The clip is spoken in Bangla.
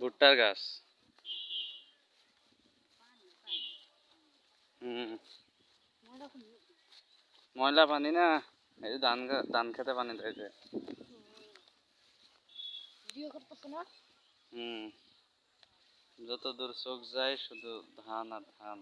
ভুট্টার গাছ। ময়লা পানি না, এই যে ধান খেতে পানি দেয়। যত দূর চোখ যায় শুধু ধান আর ধান।